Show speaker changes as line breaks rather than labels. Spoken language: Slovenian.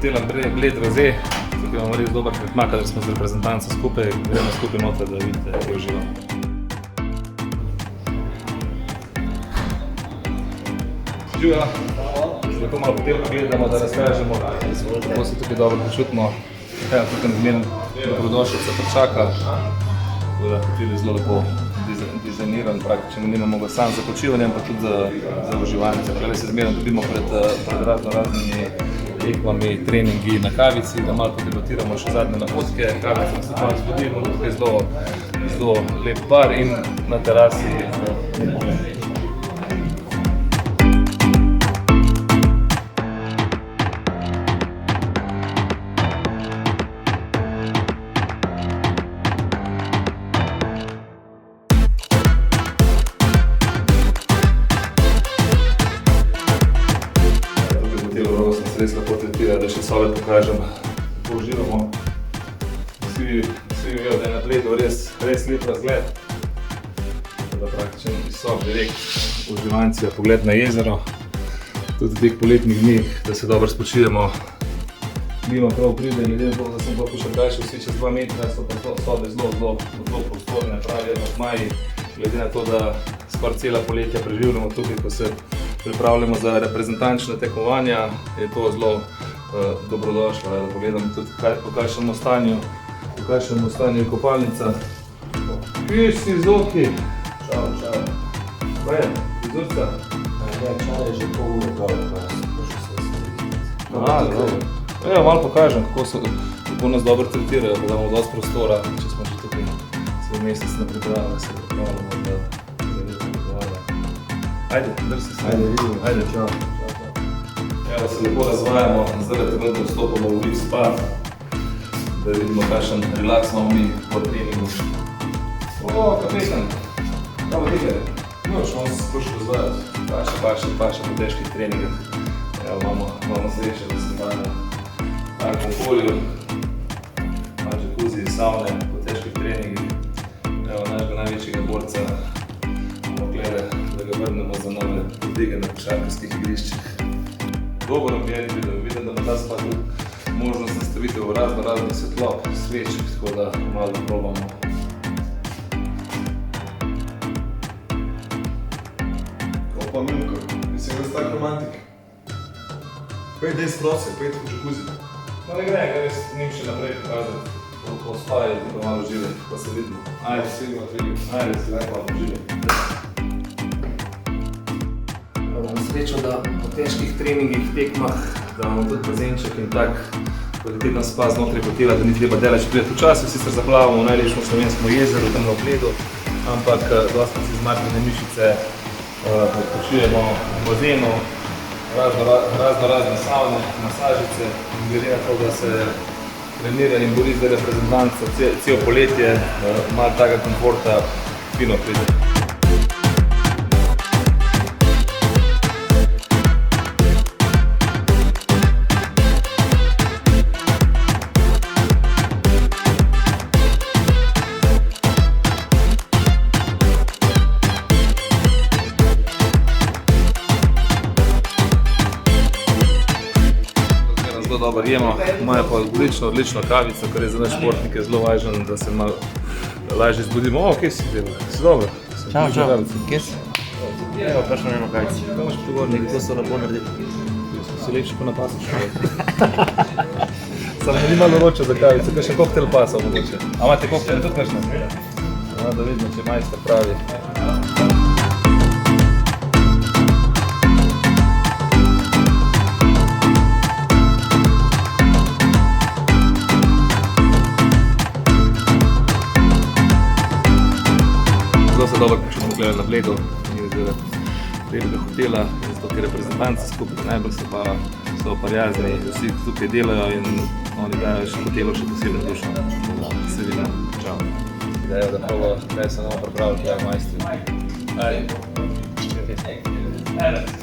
hotela Bled Rosé, tukaj imamo res dober tretma, kadar smo z reprezentanco skupaj, gremo skupaj noter, da vidite, kako uživamo. Živijo, zdaj lahko malo hotel pogledamo, da razkažemo, kako se tukaj dobro počutimo. Tukaj nazmerno dobrodošlica pričaka, tako da hotel je zelo lepo dizajniran, praktično nimamo ga sam za počivanje, ampak tudi za uživanje. Tukaj se zmerno dobimo pred raznimi tekmami, treningi na kavici, da malo podebatiramo še zadnje napotke. Kavica se malo zgodimo, tukaj je zelo lep bar in na terasi. Res lahko tretira, da še sobe pokažem, kako uživamo. Vsi vejo, da je na Bledu res lep razgled. Da praktično iz sob direkt uživancija, pogled na jezero. Tudi v teh poletnih dneh, da se dobro spočijemo. Klima prav pride, glede na to, da sem pa košarkaši vsi čez 2 metra, so pa sobe zelo prostorne, pravi aranžmaji. Glede na to, da skoraj cela poletja preživljamo tukaj, ko se pripravljamo za reprezentančna tekmovanja, je to zelo dobrodošlo, da pogledamo tudi, po kakšnem stanju je kopalnica. Kje si, Zoki? Čau. Kaj je? Frizurca?
Čau je že pol ure gore, pa še se
dobro. Evo, malo pokažem, kako nas dobro tretirajo, da imamo dosti prostora, če smo že tukaj svoj mesec na pripravljamo, se pripravljamo, da Ajde, drsi se.
Ajde, vidimo.
Ajde, čau. Evo se lepo razvajamo, zdaj trenutno vstopamo v Live Spa, da vidimo kakšen relaks imamo mi po treningu. Kapetan, kako digre? Možemo se skušati razvajati. Paše po težkih treningah. Evo, imamo sreče, da se dajo v takem okolju. Ima džakuzi, savne po težkih treningih. Evo, našega največjega borca glede, da ga vrnemo za nove podige na košarkarskih igriščih. Dober ambient vidim, da ima ta spa tudi možnost nastavitev v raznih svetlob, svečk, tako da malo probamo.
Opa, Milko, mislim, da si tak romantik. Pej, dej sprosi, pej v džakuzi.
No ne gre, res nim še naprej pokazati, kako spa je, da malo živi, pa se vidimo. Ajde, sigurno vidim. Ajde, si lahko živi. Imamo srečo, da po težkih treningih, tekmah, da imamo tudi bazenček in tak kvaliteten spa znotraj hotela, da ni treba delati priti včasih, sicer zaplavamo v najlepšem slovenskem jezeru, tam na Bledu, ampak dosti si zmarjene mišice počujemo v bazenu, razne savne, masažice, glede na to, da se trenira in bori za reprezentanco cel poletje, malo takega komforta fino pride. Zelo dobro jemo, imajo pa odlično kavico, kar je za nas športnike zelo važno, da se malo lažje zbudimo. Kje si delo? Si dobro?
Čau, kje si? Evo, prišlo nemo kavici.
Kaj imaš prigodnik?
To so lepo naredili.
Si lepši pa na pasu še. Samo ni malo vroče za kavico, kaj še koktel pasov mogoče. A imate koktele tudi kakšne? Da vidimo, če majster pravi. Zelo se dobro počutimo tukaj na Bledu iz lepega hotela, zato ker reprezentanci skupaj najbolj so prijazni, vsi tukaj delajo in oni dajo še hotelu še posebno dušo. Se vidimo. Čau. Idejo, da prvo, kaj se nam pripravili, kaj je majstri. Ajde.